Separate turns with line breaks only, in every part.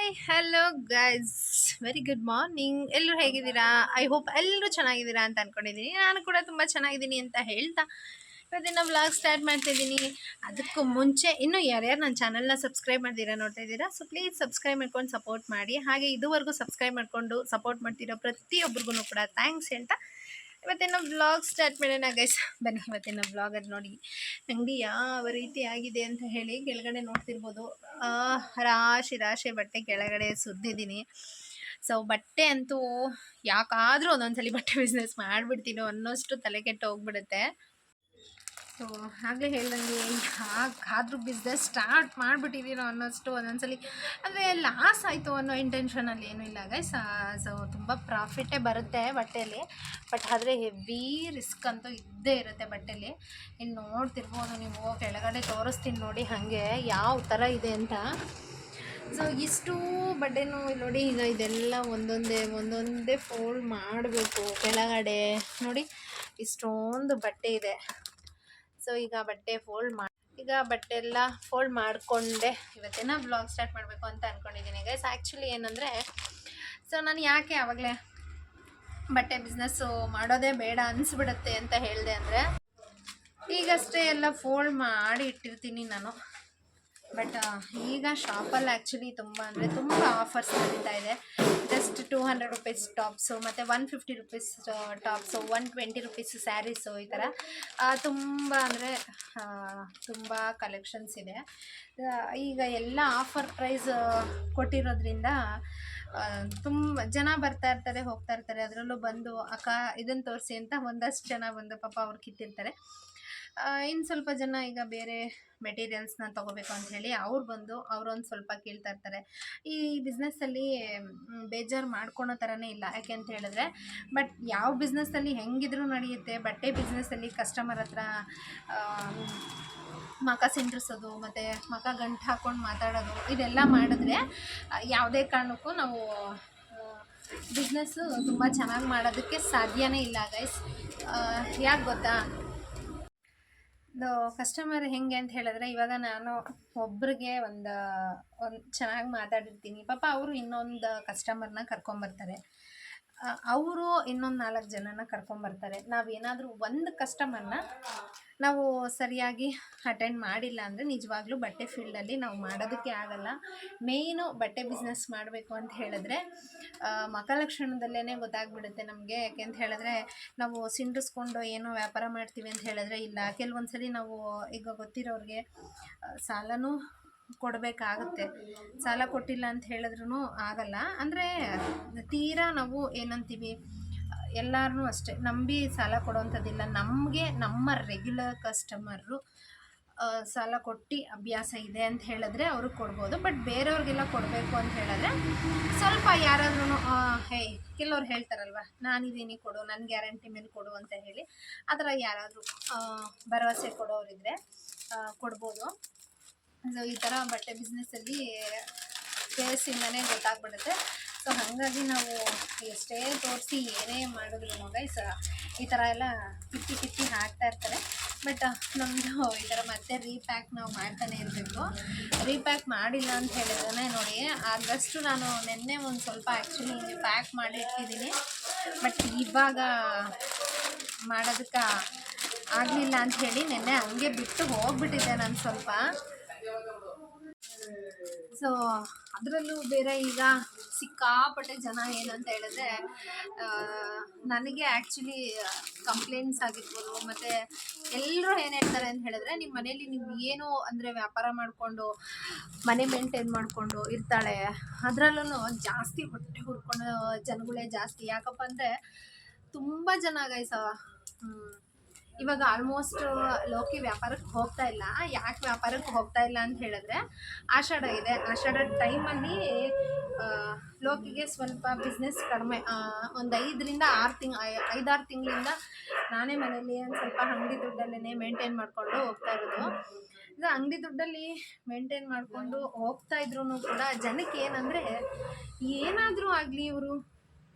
Hi hello guys, very good morning. ಎಲ್ಲರೂ ಹೇಗಿದ್ದೀರಾ? I hope ಎಲ್ಲರೂ ಚೆನ್ನಾಗಿದ್ದೀರಾ ಅಂತ ಅಂದ್ಕೊಂಡಿದ್ದೀನಿ. ನಾನು ಕೂಡ ತುಂಬ ಚೆನ್ನಾಗಿದ್ದೀನಿ ಅಂತ ಹೇಳ್ತಾ ಇವತ್ತಿನ ವ್ಲಾಗ್ ಸ್ಟಾರ್ಟ್ ಮಾಡ್ತಿದ್ದೀನಿ. ಅದಕ್ಕೂ ಮುಂಚೆ ಇನ್ನೂ ಯಾರ್ಯಾರು ನನ್ನ ಚಾನಲ್ನ ಸಬ್ಸ್ಕ್ರೈಬ್ ಮಾಡ್ತೀರಾ ನೋಡ್ತಾ ಇದ್ದೀರಾ, ಸೊ ಪ್ಲೀಸ್ ಸಬ್ಸ್ಕ್ರೈಬ್ ಮಾಡ್ಕೊಂಡು ಸಪೋರ್ಟ್ ಮಾಡಿ. ಹಾಗೆ ಇದುವರೆಗೂ ಸಬ್ಸ್ಕ್ರೈಬ್ ಮಾಡಿಕೊಂಡು ಸಪೋರ್ಟ್ ಮಾಡ್ತಿರೋ ಪ್ರತಿಯೊಬ್ಬರಿಗೂ ಕೂಡ ಥ್ಯಾಂಕ್ಸ್ ಹೇಳ್ತಾ ಇವತ್ತಿನ ವ್ಲಾಗ್ ಸ್ಟಾರ್ಟ್ ಮಾಡೋಣ ಗೈಸ್. ಬನ್ನಿ, ಇವತ್ತಿನ ವ್ಲಾಗಲ್ಲಿ ನೋಡಿ ಅಂಗಡಿ ಯಾವ ರೀತಿ ಆಗಿದೆ ಅಂತ ಹೇಳಿ ಕೆಳಗಡೆ ನೋಡ್ತಿರ್ಬೋದು. ರಾಶಿ ರಾಶಿ ಬಟ್ಟೆ ಕೆಳಗಡೆ ಸುರಿದಿದ್ದೀನಿ. ಸೊ ಬಟ್ಟೆ ಅಂತೂ ಯಾಕಾದರೂ ಒಂದೊಂದ್ಸಲಿ ಬಟ್ಟೆ ಬಿಸ್ನೆಸ್ ಮಾಡಿಬಿಡ್ತೀನೋ ಅನ್ನೋಷ್ಟು ತಲೆ ಕೆಟ್ಟು ಹೋಗ್ಬಿಡುತ್ತೆ. ಸೊ ಆಗಲೇ ಹೇಳ್ದಂಗೆ ಯಾಕಾದರೂ ಬಿಸ್ನೆಸ್ ಸ್ಟಾರ್ಟ್ ಮಾಡಿಬಿಟ್ಟಿದ್ದೀನೋ ಅನ್ನೋಷ್ಟು ಒಂದೊಂದ್ಸಲಿ ಅಂದರೆ ಲಾಸ್ ಆಯಿತು ಅನ್ನೋ ಇಂಟೆನ್ಷನಲ್ಲಿ ಏನೂ ಇಲ್ಲ ಗೈಸ್. ಸೊ ತುಂಬ ಪ್ರಾಫಿಟ್ಟೇ ಬರುತ್ತೆ ಬಟ್ಟೆಯಲ್ಲಿ, ಬಟ್ ಆದರೆ ಹೆವಿ ರಿಸ್ಕ್ ಅಂತೂ ಇದ್ದೇ ಇರುತ್ತೆ ಬಟ್ಟೆಯಲ್ಲಿ. ಇನ್ನು ನೋಡ್ತಿರ್ಬೋದು ನೀವು, ಕೆಳಗಡೆ ತೋರಿಸ್ತೀನಿ ನೋಡಿ ಹಾಗೆ ಯಾವ ಥರ ಇದೆ ಅಂತ. ಸೊ ಇಷ್ಟು ಬಟ್ಟೆನೂ ನೋಡಿ, ಈಗ ಇದೆಲ್ಲ ಒಂದೊಂದೇ ಫೋಲ್ಡ್ ಮಾಡಬೇಕು ಕೆಳಗಡೆ. ನೋಡಿ ಇಷ್ಟೊಂದು ಬಟ್ಟೆ ಇದೆ. ಸೊ ಈಗ ಬಟ್ಟೆ ಎಲ್ಲ ಫೋಲ್ಡ್ ಮಾಡಿಕೊಂಡೆ ಇವತ್ತಿನ ವ್ಲಾಗ್ ಸ್ಟಾರ್ಟ್ ಮಾಡಬೇಕು ಅಂತ ಅಂದ್ಕೊಂಡಿದ್ದೀನಿ ಗೈಸ್. ಆ್ಯಕ್ಚುಲಿ ಏನಂದರೆ, ಸೊ ನಾನು ಯಾಕೆ ಆವಾಗಲೇ ಬಟ್ಟೆ ಬಿಸ್ನೆಸ್ಸು ಮಾಡೋದೇ ಬೇಡ ಅನಿಸ್ಬಿಡುತ್ತೆ ಅಂತ ಹೇಳಿದೆ ಅಂದರೆ, ಈಗಷ್ಟೇ ಎಲ್ಲ ಫೋಲ್ಡ್ ಮಾಡಿ ಇಟ್ಟಿರ್ತೀನಿ ನಾನು. ಬಟ್ ಈಗ ಶಾಪಲ್ಲಿ ಆ್ಯಕ್ಚುಲಿ ತುಂಬ ಅಂದರೆ ತುಂಬ ಆಫರ್ಸ್ ನಡೀತಾ ಇದೆ. ಜಸ್ಟ್ 200 ರುಪೀಸ್ ಟಾಪ್ಸು ಮತ್ತು 150 ರುಪೀಸ್ ಟಾಪ್ಸು, 120 ರುಪೀಸ್ ಸ್ಯಾರೀಸು, ಈ ಥರ ತುಂಬ ಅಂದರೆ ತುಂಬ ಕಲೆಕ್ಷನ್ಸ್ ಇದೆ. ಈಗ ಎಲ್ಲ ಆಫರ್ ಪ್ರೈಸ್ ಕೊಟ್ಟಿರೋದ್ರಿಂದ ತುಂಬ ಜನ ಬರ್ತಾ ಇರ್ತಾರೆ, ಹೋಗ್ತಾ ಇರ್ತಾರೆ. ಅದರಲ್ಲೂ ಬಂದು ಅಕ್ಕ ಇದನ್ನು ತೋರಿಸಿ ಅಂತ ಒಂದಷ್ಟು ಜನ ಬಂದು ಪಾಪ ಅವ್ರು ಕಿತ್ತಿರ್ತಾರೆ. ಇನ್ನು ಸ್ವಲ್ಪ ಜನ ಈಗ ಬೇರೆ ಮೆಟೀರಿಯಲ್ಸ್ನ ತೊಗೋಬೇಕು ಅಂಥೇಳಿ ಅವರೊಂದು ಸ್ವಲ್ಪ ಕೇಳ್ತಾ ಇರ್ತಾರೆ. ಈ ಬಿಸ್ನೆಸ್ಸಲ್ಲಿ ಬೇಜಾರು ಮಾಡ್ಕೊಳೋ ಥರನೇ ಇಲ್ಲ. ಯಾಕೆ ಅಂತ ಹೇಳಿದ್ರೆ, ಬಟ್ ಯಾವ ಬಿಸ್ನೆಸ್ಸಲ್ಲಿ ಹೆಂಗಿದ್ರೂ ನಡೆಯುತ್ತೆ. ಬಟ್ಟೆ ಬಿಸ್ನೆಸ್ಸಲ್ಲಿ ಕಸ್ಟಮರ್ ಹತ್ರ ಮಖ ಸಿಂಡ್ರಿಸೋದು ಮತ್ತು ಮಖ ಗಂಟು ಹಾಕ್ಕೊಂಡು ಮಾತಾಡೋದು ಇದೆಲ್ಲ ಮಾಡಿದ್ರೆ ಯಾವುದೇ ಕಾರಣಕ್ಕೂ ನಾವು ಬಿಸ್ನೆಸ್ಸು ತುಂಬ ಚೆನ್ನಾಗಿ ಮಾಡೋದಕ್ಕೆ ಸಾಧ್ಯನೇ ಇಲ್ಲ ಗೈಸ್. ಯಾಕೆ ಗೊತ್ತಾ, ಕಸ್ಟಮರ್ ಹೆಂಗೆ ಅಂತ ಹೇಳಿದ್ರೆ, ಇವಾಗ ನಾನು ಒಬ್ರಿಗೆ ಒಂದು ಚೆನ್ನಾಗಿ ಮಾತಾಡಿರ್ತೀನಿ, ಪಾಪ ಅವರು ಇನ್ನೊಂದು ಕಸ್ಟಮರ್ನ ಕರ್ಕೊಂಬರ್ತಾರೆ, ಅವರು ಇನ್ನೊಂದು 4 ಜನನ ಕರ್ಕೊಂಬರ್ತಾರೆ. ನಾವೇನಾದರೂ ಒಂದು ಕಸ್ಟಮರ್ನ ನಾವು ಸರಿಯಾಗಿ ಅಟೆಂಡ್ ಮಾಡಿಲ್ಲ ಅಂದರೆ ನಿಜವಾಗ್ಲೂ ಬಟ್ಟೆ ಫೀಲ್ಡಲ್ಲಿ ನಾವು ಮಾಡೋದಕ್ಕೆ ಆಗಲ್ಲ. ಮೇಯ್ನು ಬಟ್ಟೆ ಬಿಸ್ನೆಸ್ ಮಾಡಬೇಕು ಅಂತ ಹೇಳಿದ್ರೆ ಮಖಲಕ್ಷಣದಲ್ಲೇ ಗೊತ್ತಾಗ್ಬಿಡುತ್ತೆ ನಮಗೆ. ಯಾಕೆ ಅಂತ ಹೇಳಿದ್ರೆ, ನಾವು ಸಿಂಡಿಸ್ಕೊಂಡು ಏನೋ ವ್ಯಾಪಾರ ಮಾಡ್ತೀವಿ ಅಂತ ಹೇಳಿದ್ರೆ ಇಲ್ಲ. ಕೆಲವೊಂದು ಸರಿ ನಾವು ಈಗ ಗೊತ್ತಿರೋರಿಗೆ ಸಾಲನೂ ಕೊಡಬೇಕಾಗುತ್ತೆ. ಸಾಲ ಕೊಟ್ಟಿಲ್ಲ ಅಂತ ಹೇಳಿದ್ರೂ ಆಗಲ್ಲ. ಅಂದರೆ ತೀರಾ ನಾವು ಏನಂತೀವಿ, ಎಲ್ಲರೂ ಅಷ್ಟೇ ನಂಬಿ ಸಾಲ ಕೊಡೋವಂಥದ್ದಿಲ್ಲ. ನಮಗೆ ನಮ್ಮ ರೆಗ್ಯುಲರ್ ಕಸ್ಟಮರು ಸಾಲ ಕೊಟ್ಟು ಅಭ್ಯಾಸ ಇದೆ ಅಂತ ಹೇಳಿದ್ರೆ ಅವ್ರಿಗೆ ಕೊಡ್ಬೋದು. ಬಟ್ ಬೇರೆಯವ್ರಿಗೆಲ್ಲ ಕೊಡಬೇಕು ಅಂತ ಹೇಳಿದ್ರೆ ಸ್ವಲ್ಪ ಯಾರಾದ್ರೂ ಕೆಲವ್ರು ಹೇಳ್ತಾರಲ್ವ, ನಾನಿದ್ದೀನಿ ಕೊಡು, ನನ್ನ ಗ್ಯಾರಂಟಿ ಮೇಲೆ ಕೊಡು ಅಂತ ಹೇಳಿ, ಆ ಥರ ಯಾರಾದರೂ ಭರವಸೆ ಕೊಡೋರಿದ್ರೆ ಕೊಡ್ಬೋದು. ಸೊ ಈ ಥರ ಬಟ್ಟೆ ಬಿಸ್ನೆಸ್ಸಲ್ಲಿ ಫೇಸಿಂದನೇ ಗೊತ್ತಾಗ್ಬಿಡುತ್ತೆ. ಸೊ ಹಾಗಾಗಿ ನಾವು ಎಷ್ಟೇ ತೋರಿಸಿ ಏನೇ ಮಾಡಿದ್ರು ಗೈಸ್ ಈ ಥರ ಎಲ್ಲ ಕಿತ್ತಿ ಹಾಕ್ತಾ ಇರ್ತಾರೆ. ಬಟ್ ನಮ್ಮದು ಈ ಥರ ಮತ್ತೆ ರೀಪ್ಯಾಕ್ ನಾವು ಮಾಡ್ತಾನೆ ಇರಬೇಕು. ರೀಪ್ಯಾಕ್ ಮಾಡಿಲ್ಲ ಅಂತ ಹೇಳಿದ್ರೆ ನೋಡಿ, ಆದಷ್ಟು ನಾನು ನಿನ್ನೆ ಒಂದು ಸ್ವಲ್ಪ ಆ್ಯಕ್ಚುಲಿ ಪ್ಯಾಕ್ ಮಾಡಿ ಇಟ್ಟಿದ್ದೀನಿ. ಬಟ್ ಇವಾಗ ಮಾಡೋದಕ್ಕೆ ಆಗಲಿಲ್ಲ ಅಂತ ಹೇಳಿ ನಿನ್ನೆ ಹಂಗೆ ಬಿಟ್ಟು ಹೋಗ್ಬಿಟ್ಟಿದ್ದೆ ನಾನು ಸ್ವಲ್ಪ. ಸೊ ಅದರಲ್ಲೂ ಬೇರೆ ಈಗ ಸಿಕ್ಕಾಪಟ್ಟೆ ಜನ ಏನಂತ ಹೇಳಿದ್ರೆ, ನನಗೆ ಆ್ಯಕ್ಚುಲಿ ಕಂಪ್ಲೇಂಟ್ಸ್ ಆಗಿರ್ಬೋದು, ಮತ್ತು ಎಲ್ಲರೂ ಏನು ಹೇಳ್ತಾರೆ ಅಂತ ಹೇಳಿದ್ರೆ, ನಿಮ್ಮ ಮನೇಲಿ ನೀವು ಏನು ಅಂದರೆ ವ್ಯಾಪಾರ ಮಾಡಿಕೊಂಡು ಮನೆ ಮೇಂಟೈನ್ ಮಾಡಿಕೊಂಡು ಇರ್ತಾಳೆ, ಅದರಲ್ಲೂ ಜಾಸ್ತಿ ಹೊಟ್ಟೆ ಹುರ್ಕೊಳ್ಳೋ ಜನಗಳೇ ಜಾಸ್ತಿ. ಯಾಕಪ್ಪ ಅಂದರೆ ತುಂಬ ಜನ ಗೈಸ ಇವಾಗ ಆಲ್ಮೋಸ್ಟ್ ಲೋಕಿ ವ್ಯಾಪಾರಕ್ಕೆ ಹೋಗ್ತಾ ಇಲ್ಲ. ಯಾಕೆ ವ್ಯಾಪಾರಕ್ಕೆ ಹೋಗ್ತಾ ಇಲ್ಲ ಅಂತ ಹೇಳಿದ್ರೆ, ಆಷಾಢ ಇದೆ. ಆಷಾಢ ಟೈಮಲ್ಲಿ ಲೋಕಿಗೆ ಸ್ವಲ್ಪ ಬಿಸ್ನೆಸ್ ಕಡಿಮೆ. ಒಂದು 5-6 ತಿಂಗಳಿಂದ ನಾನೇ ಮನೇಲಿ ಒಂದು ಸ್ವಲ್ಪ ಅಂಗಡಿ ದುಡ್ಡಲ್ಲೇ ಮೇಂಟೈನ್ ಮಾಡಿಕೊಂಡು ಹೋಗ್ತಾ ಇರೋದು. ಈಗ ಅಂಗಡಿ ದುಡ್ಡಲ್ಲಿ ಮೇಂಟೈನ್ ಮಾಡಿಕೊಂಡು ಹೋಗ್ತಾ ಇದ್ರೂ ಕೂಡ ಜನಕ್ಕೆ ಏನಂದರೆ, ಏನಾದರೂ ಆಗಲಿ ಇವರು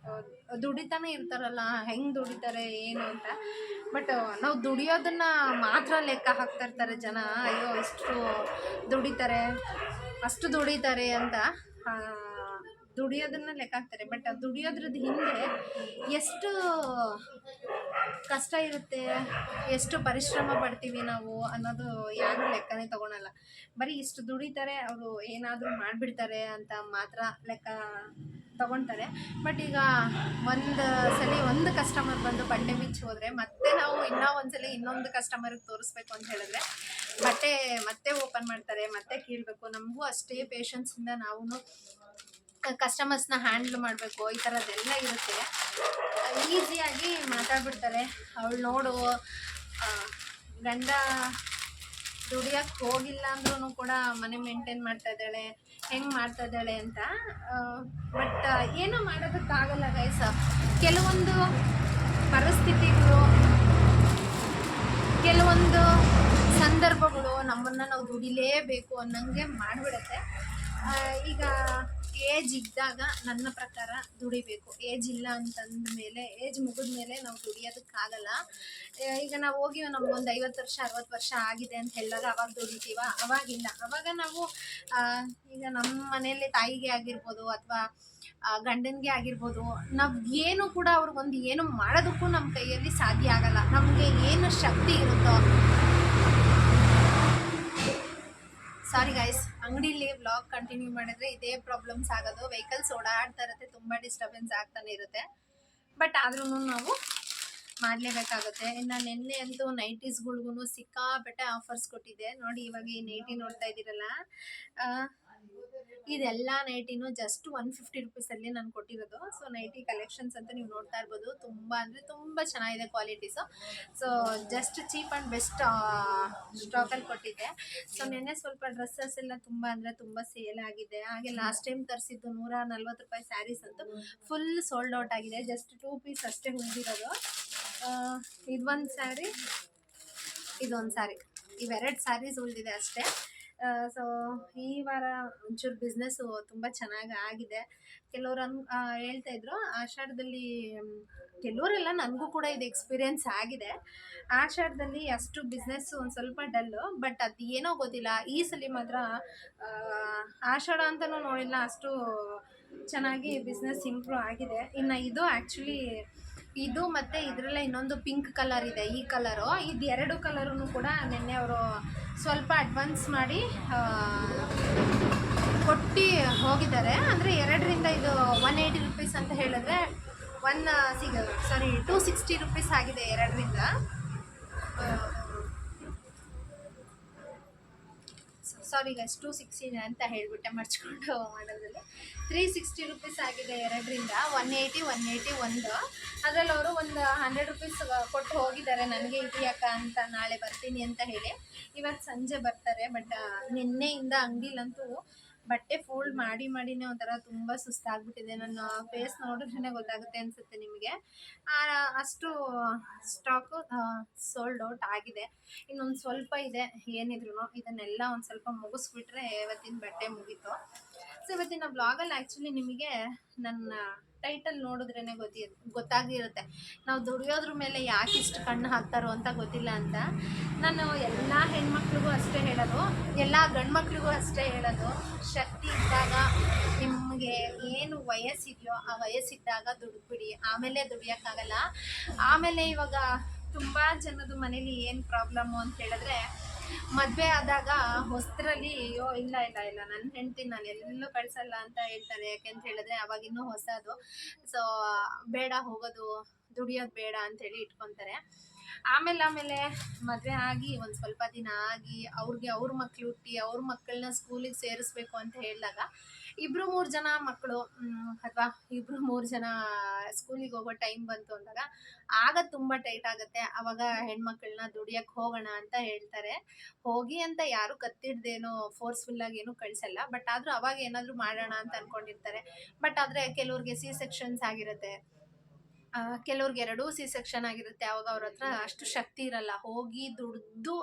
ದುಡಿತಾನೆ ಇರ್ತಾರಲ್ಲ, ಹೆಂಗೆ ದುಡಿತಾರೆ ಏನು ಅಂತ. ಬಟ್ ನಾವು ದುಡಿಯೋದನ್ನು ಮಾತ್ರ ಲೆಕ್ಕ ಹಾಕ್ತಾ ಇರ್ತಾರೆ ಜನ. ಅಯ್ಯೋ ಇಷ್ಟು ದುಡಿತಾರೆ, ಅಷ್ಟು ದುಡಿತಾರೆ ಅಂತ ದುಡಿಯೋದನ್ನ ಲೆಕ್ಕ ಹಾಕ್ತಾರೆ. ಬಟ್ ಆ ದುಡಿಯೋದ್ರದ್ದು ಹಿಂದೆ ಎಷ್ಟು ಕಷ್ಟ ಇರುತ್ತೆ, ಎಷ್ಟು ಪರಿಶ್ರಮ ಪಡ್ತೀವಿ ನಾವು ಅನ್ನೋದು ಯಾರು ಲೆಕ್ಕನೇ ತಗೊಳಲ್ಲ. ಬರೀ ಇಷ್ಟು ದುಡಿತಾರೆ ಅವರು, ಏನಾದರೂ ಮಾಡಿಬಿಡ್ತಾರೆ ಅಂತ ಮಾತ್ರ ಲೆಕ್ಕ ತಗೊಳ್ತಾರೆ. ಬಟ್ ಈಗ ಒಂದು ಸಲ ಒಂದು ಕಸ್ಟಮರ್ ಬಂದು ಬಟ್ಟೆ ಬಿಚ್ಚಿ ಹೋದರೆ ಮತ್ತೆ ನಾವು ಇನ್ನೂ ಒಂದ್ಸಲ ಇನ್ನೊಂದು ಕಸ್ಟಮರ್ಗೆ ತೋರಿಸ್ಬೇಕು ಅಂತ ಹೇಳಿದ್ರೆ ಬಟ್ಟೆ ಮತ್ತೆ ಓಪನ್ ಮಾಡ್ತಾರೆ, ಮತ್ತೆ ಕೀಳ್ಬೇಕು. ನಮಗೂ ಅಷ್ಟೇ ಪೇಷನ್ಸಿಂದ ನಾವು ಕಸ್ಟಮರ್ಸ್ನ ಹ್ಯಾಂಡ್ಲ್ ಮಾಡಬೇಕು. ಈ ಥರದ್ದೆಲ್ಲ ಇರುತ್ತೆ. ಈಸಿಯಾಗಿ ಮಾತಾಡ್ಬಿಡ್ತಾರೆ. ಅವಳು ನೋಡು, ಗಂಡ ದುಡಿಯೋಕ್ಕೆ ಹೋಗಿಲ್ಲ ಅಂದ್ರೂ ಕೂಡ ಮನೆ ಮೇಂಟೈನ್ ಮಾಡ್ತಾ ಇದ್ದಾಳೆ, ಹೆಂಗೆ ಮಾಡ್ತಾ ಇದ್ದಾಳೆ ಅಂತ. ಬಟ್ ಏನೂ ಮಾಡೋದಕ್ಕಾಗಲ್ಲ ಗೈಸ್. ಕೆಲವೊಂದು ಪರಿಸ್ಥಿತಿಗಳು, ಕೆಲವೊಂದು ಸಂದರ್ಭಗಳು ನಮ್ಮನ್ನು ನಾವು ದುಡಿಲೇಬೇಕು ಅನ್ನಂಗೆ ಮಾಡಿಬಿಡುತ್ತೆ. ಈಗ ಏಜ್ ಇದ್ದಾಗ ನನ್ನ ಪ್ರಕಾರ ದುಡಿಬೇಕು. ಏಜ್ ಇಲ್ಲ ಅಂತಂದ ಮೇಲೆ, ಏಜ್ ಮುಗಿದ ಮೇಲೆ ನಾವು ದುಡಿಯೋದಕ್ಕಾಗಲ್ಲ. ಈಗ ನಾವು ಹೋಗಿ ನಮಗೊಂದು 50 ವರ್ಷ 60 ವರ್ಷ ಆಗಿದೆ ಅಂತ ಹೇಳಿದಾಗ ಅವಾಗ ದುಡಿತೀವ? ಅವಾಗಿಲ್ಲ. ಅವಾಗ ನಾವು ಈಗ ನಮ್ಮ ಮನೆಯಲ್ಲಿ ತಾಯಿಗೆ ಆಗಿರ್ಬೋದು ಅಥವಾ ಗಂಡನಿಗೆ ಆಗಿರ್ಬೋದು, ನಾವು ಏನು ಕೂಡ ಅವ್ರಿಗೊಂದು ಏನು ಮಾಡೋದಕ್ಕೂ ನಮ್ಮ ಕೈಯಲ್ಲಿ ಸಾಧ್ಯ ಆಗಲ್ಲ. ನಮಗೆ ಏನು ಶಕ್ತಿ ಇರುತ್ತೋ, ಸಾರಿ ಗೈಸ್, ಅಂಗಡಿಲಿ ವ್ಲಾಗ್ ಕಂಟಿನ್ಯೂ ಮಾಡಿದ್ರೆ ಇದೇ ಪ್ರಾಬ್ಲಮ್ಸ್ ಆಗೋದು. ವೆಹಿಕಲ್ಸ್ ಓಡಾಡ್ತಾ ಇರುತ್ತೆ, ತುಂಬ ಡಿಸ್ಟರ್ಬೆನ್ಸ್ ಆಗ್ತಾನೆ ಇರುತ್ತೆ. ಬಟ್ ಆದ್ರೂ ನಾವು ಮಾಡಲೇಬೇಕಾಗುತ್ತೆ. ಇನ್ನು ನಿನ್ನೆ ಅಂತೂ ನೈಟೀಸ್ಗಳಿಗೂ ಸಿಕ್ಕಾಪಟ್ಟೆ ಆಫರ್ಸ್ ಕೊಟ್ಟಿದೆ ನೋಡಿ. ಇವಾಗ ಈ ನೈಟಿ ನೋಡ್ತಾ ಇದ್ದೀರಲ್ಲ, ಇದೆಲ್ಲ ನೈಟಿನೂ ಜಸ್ಟ್ 150 ರುಪೀಸಲ್ಲಿ ನಾನು ಕೊಟ್ಟಿರೋದು. ಸೊ ನೈಟಿ ಕಲೆಕ್ಷನ್ಸ್ ಅಂತ ನೀವು ನೋಡ್ತಾ ಇರ್ಬೋದು. ತುಂಬ ಅಂದರೆ ತುಂಬ ಚೆನ್ನಾಗಿದೆ qualities. So just cheap and best ಸ್ಟಾಕಲ್ಲಿ ಕೊಟ್ಟಿದ್ದೆ. ಸೊ ನಿನ್ನೆ ಸ್ವಲ್ಪ ಡ್ರೆಸ್ಸಸ್ ಎಲ್ಲ ತುಂಬ ಅಂದರೆ ತುಂಬ ಸೇಲ್ ಆಗಿದೆ. ಹಾಗೆ ಲಾಸ್ಟ್ ಟೈಮ್ ತರಿಸಿದ್ದು 140 ರೂಪಾಯಿ ಸ್ಯಾರೀಸ್ ಅಂತೂ ಫುಲ್ ಸೋಲ್ಡ್ ಔಟ್ ಆಗಿದೆ. ಜಸ್ಟ್ 2 ಪೀಸ್ ಅಷ್ಟೇ ಉಳಿದಿರೋದು. ಇದೊಂದು ಸ್ಯಾರಿ, ಇದೊಂದು ಸ್ಯಾರಿ, ಇವೆರಡು ಸ್ಯಾರೀಸ್ ಉಳಿದಿದೆ ಅಷ್ಟೇ. ಸೊ ಈ ವಾರ ಒಂಚೂರು ಬಿಸ್ನೆಸ್ಸು ತುಂಬ ಚೆನ್ನಾಗಿ ಆಗಿದೆ. ಕೆಲವರು ಹೇಳ್ತಾ ಇದ್ರು ಆಷಾಢದಲ್ಲಿ, ಕೆಲವರೆಲ್ಲ, ನನಗೂ ಕೂಡ ಇದು ಎಕ್ಸ್ಪೀರಿಯೆನ್ಸ್ ಆಗಿದೆ. ಆಷಾಢದಲ್ಲಿ ಅಷ್ಟು ಬಿಸ್ನೆಸ್ಸು ಒಂದು ಸ್ವಲ್ಪ ಡಲ್ಲು. ಬಟ್ ಅದು ಏನೋ ಗೊತ್ತಿಲ್ಲ, ಈ ಸಲ ಮಾತ್ರ ಆಷಾಢ ಅಂತಲೂ ನೋಡಿಲ್ಲ, ಅಷ್ಟು ಚೆನ್ನಾಗಿ ಬಿಸ್ನೆಸ್ ಇಂಪ್ರೂವ್ ಆಗಿದೆ. ಇನ್ನು ಇದು ಆ್ಯಕ್ಚುಲಿ ಇದು ಮತ್ತು ಇದರಲ್ಲೇ ಇನ್ನೊಂದು ಪಿಂಕ್ ಕಲರ್ ಇದೆ, ಈ ಕಲರು. ಇದು ಎರಡು ಕಲರೂ ಕೂಡ ನಿನ್ನೆ ಅವರು ಸ್ವಲ್ಪ ಅಡ್ವಾನ್ಸ್ ಮಾಡಿ ಕೊಟ್ಟು ಹೋಗಿದ್ದಾರೆ. ಅಂದರೆ ಎರಡರಿಂದ ಇದು 180 ರುಪೀಸ್ ಅಂತ ಹೇಳಿದ್ರೆ 260 ರುಪೀಸ್ ಆಗಿದೆ ಎರಡರಿಂದ. ಸಾರಿ ಗೈಸ್, 260 ಅಂತ ಹೇಳಿಬಿಟ್ಟೆ ಮರ್ಚ್ಕೊಂಡು ಮಾಡೋದ್ರಲ್ಲಿ. 360 ರುಪೀಸ್ ಆಗಿದೆ ಎರಡರಿಂದ. 180 ಒಂದು. ಅದರಲ್ಲಿ ಅವರು ಒಂದು 100 ರುಪೀಸ್ ಕೊಟ್ಟು ಹೋಗಿದ್ದಾರೆ ನನಗೆ ಇಟ್ಟಿಯಾಕ ಅಂತ, ನಾಳೆ ಬರ್ತೀನಿ ಅಂತ ಹೇಳಿ. ಇವತ್ತು ಸಂಜೆ ಬರ್ತಾರೆ. ಬಟ್ ನಿನ್ನೆಯಿಂದ ಅಂಗಡಿಲಂತೂ ಬಟ್ಟೆ ಫೋಲ್ಡ್ ಮಾಡಿನೇ ಒಂಥರ ತುಂಬ ಸುಸ್ತಾಗ್ಬಿಟ್ಟಿದೆ. ನನ್ನ ಫೇಸ್ ನೋಡಿದ್ರೇ ಗೊತ್ತಾಗುತ್ತೆ ಅನಿಸುತ್ತೆ ನಿಮಗೆ. ಅಷ್ಟು ಸ್ಟಾಕು ಸೋಲ್ಡ್ ಔಟ್ ಆಗಿದೆ. ಇನ್ನೊಂದು ಸ್ವಲ್ಪ ಇದೆ. ಏನಿದ್ರು ಇದನ್ನೆಲ್ಲ ಒಂದು ಸ್ವಲ್ಪ ಮುಗಿಸ್ಬಿಟ್ರೆ ಇವತ್ತಿನ ಬಟ್ಟೆ ಮುಗೀತು. ಸೊ ಇವತ್ತಿನ ಬ್ಲಾಗಲ್ಲಿ ಆ್ಯಕ್ಚುಲಿ ನಿಮಗೆ ನನ್ನ ಟೈಟಲ್ ನೋಡಿದ್ರೇ ಗೊತ್ತಾಗಿರುತ್ತೆ ನಾವು ದುಡಿಯೋದ್ರ ಮೇಲೆ ಯಾಕೆ ಇಷ್ಟು ಕಣ್ಣು ಹಾಕ್ತಾರೋ ಅಂತ. ಗೊತ್ತಿಲ್ಲ ಅಂತ ನಾನು ಎಲ್ಲ ಹೆಣ್ಮಕ್ಳಿಗೂ ಅಷ್ಟೇ ಹೇಳೋದು, ಎಲ್ಲ ಗಂಡು ಮಕ್ಳಿಗೂ ಅಷ್ಟೇ ಹೇಳೋದು, ಶಕ್ತಿ ಇದ್ದಾಗ ನಿಮಗೆ ಏನು ವಯಸ್ಸಿದೆಯೋ ಆ ವಯಸ್ಸಿದ್ದಾಗ ದುಡಿದ್ಬಿಡಿ. ಆಮೇಲೆ ದುಡಿಯೋಕ್ಕಾಗಲ್ಲ. ಆಮೇಲೆ ಇವಾಗ ತುಂಬ ಜನದ ಮನೇಲಿ ಏನು ಪ್ರಾಬ್ಲಮ್ಮು ಅಂತ ಹೇಳಿದ್ರೆ, ಮದುವೆ ಆದಾಗ ಹೊಸದ್ರಲ್ಲಿ ಅಯ್ಯೋ ಇಲ್ಲ ನನ್ನ ಹೆಂಡ್ತಿ ನಾನು ಎಲ್ಲೂ ಕಳಿಸಲ್ಲ ಅಂತ ಹೇಳ್ತಾರೆ. ಯಾಕೆಂತ ಹೇಳಿದ್ರೆ ಅವಾಗಿನ್ನೂ ಹೊಸದು. ಸೊ ಬೇಡ, ಹೋಗೋದು ದುಡಿಯೋದು ಬೇಡ ಅಂಥೇಳಿ ಇಟ್ಕೊತಾರೆ. ಆಮೇಲೆ ಮದುವೆ ಆಗಿ ಒಂದು ಸ್ವಲ್ಪ ದಿನ ಆಗಿ ಅವ್ರ ಮಕ್ಳು ಹುಟ್ಟಿ ಅವ್ರ ಮಕ್ಕಳನ್ನ ಸ್ಕೂಲಿಗೆ ಸೇರಿಸ್ಬೇಕು ಅಂತ ಹೇಳಿದಾಗ 2-3 ಜನ ಮಕ್ಕಳು ಅಥವಾ 2-3 ಜನ ಸ್ಕೂಲಿಗೆ ಹೋಗೋ ಟೈಮ್ ಬಂತು ಅಂದಾಗ ಆಗ ತುಂಬ ಟೈಟ್ ಆಗುತ್ತೆ. ಆವಾಗ ಹೆಣ್ಮಕ್ಳನ್ನ ದುಡಿಯೋಕ್ಕೆ ಹೋಗೋಣ ಅಂತ ಹೇಳ್ತಾರೆ. ಹೋಗಿ ಅಂತ ಯಾರು ಕತ್ತಿಡ್ದೇನೋ ಫೋರ್ಸ್ಫುಲ್ಲಾಗಿ ಏನೂ ಕಳಿಸಲ್ಲ. ಬಟ್ ಆದರೂ ಅವಾಗ ಏನಾದರೂ ಮಾಡೋಣ ಅಂತ ಅಂದ್ಕೊಂಡಿರ್ತಾರೆ. ಬಟ್ ಆದರೆ ಕೆಲವ್ರಿಗೆ C-ಸೆಕ್ಷನ್ಸ್ ಆಗಿರುತ್ತೆ, ಕೆಲವ್ರಿಗೆ 2 C-ಸೆಕ್ಷನ್ ಆಗಿರುತ್ತೆ. ಅವಾಗ ಅವ್ರ ಹತ್ರ ಅಷ್ಟು ಶಕ್ತಿ ಇರಲ್ಲ, ಹೋಗಿ ದುಡ್ದು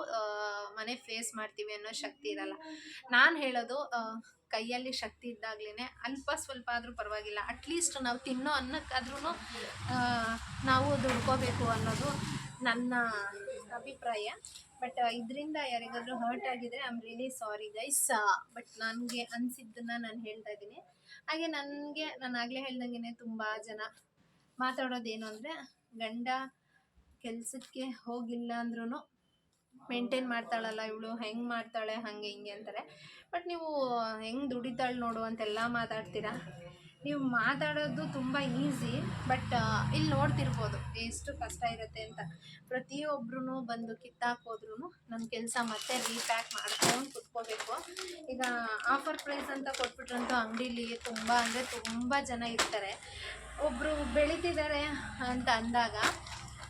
ಮನೆ ಫೇಸ್ ಮಾಡ್ತೀವಿ ಅನ್ನೋ ಶಕ್ತಿ ಇರಲ್ಲ. ನಾನು ಹೇಳೋದು, ಕೈಯಲ್ಲಿ ಶಕ್ತಿ ಇದ್ದಾಗಲೇ ಅಲ್ಪ ಸ್ವಲ್ಪ ಆದರೂ ಪರವಾಗಿಲ್ಲ, ಅಟ್ಲೀಸ್ಟ್ ನಾವು ತಿನ್ನೋ ಅನ್ನಕ್ಕಾದ್ರೂ ನಾವು ದುಡ್ಕೋಬೇಕು ಅನ್ನೋದು ನನ್ನ ಅಭಿಪ್ರಾಯ. ಬಟ್ ಇದರಿಂದ ಯಾರಿಗಾದ್ರೂ ಹರ್ಟ್ ಆಗಿದ್ರೆ I am really sorry guys. But ನನಗೆ ಅನಿಸಿದ್ದನ್ನು ನಾನು ಹೇಳ್ತಾ ಇದ್ದೀನಿ. ಹಾಗೆ ನನಗೆ ನಾನು ಆಗಲೇ ಹೇಳ್ದಂಗೆ ತುಂಬ ಜನ ಮಾತಾಡೋದೇನು ಅಂದರೆ, ಗಂಡ ಕೆಲಸಕ್ಕೆ ಹೋಗಿಲ್ಲ ಅಂದ್ರೂ ಮೇಂಟೈನ್ ಮಾಡ್ತಾಳಲ್ಲ ಇವಳು, ಹೆಂಗೆ ಮಾಡ್ತಾಳೆ ಹಾಗೆ ಹಿಂಗೆ ಅಂತಾರೆ. ಬಟ್ ನೀವು ಹೆಂಗೆ ದುಡಿತಾಳೆ ನೋಡು ಅಂತೆಲ್ಲ ಮಾತಾಡ್ತೀರಾ. ನೀವು ಮಾತಾಡೋದು ತುಂಬ ಈಸಿ, ಬಟ್ ಇಲ್ಲಿ ನೋಡ್ತಿರ್ಬೋದು ಎಷ್ಟು ಕಷ್ಟ ಇರುತ್ತೆ ಅಂತ. ಪ್ರತಿಯೊಬ್ಬರೂ ಬಂದು ಕಿತ್ತಾಕೋದ್ರೂ ನಮ್ಮ ಕೆಲಸ ಮತ್ತೆ ರೀಪ್ಯಾಕ್ ಮಾಡ್ಕೊಂಡು ಕುತ್ಕೋಬೇಕು. ಈಗ ಆಫರ್ ಪ್ರೈಸ್ ಅಂತ ಕೊಟ್ಬಿಟ್ರಂತೂ ಅಂಗಡೀಲಿ ತುಂಬ ಅಂದರೆ ತುಂಬ ಜನ ಇರ್ತಾರೆ. ಒಬ್ಬರು ಬೆಳೀತಿದ್ದಾರೆ ಅಂತ ಅಂದಾಗ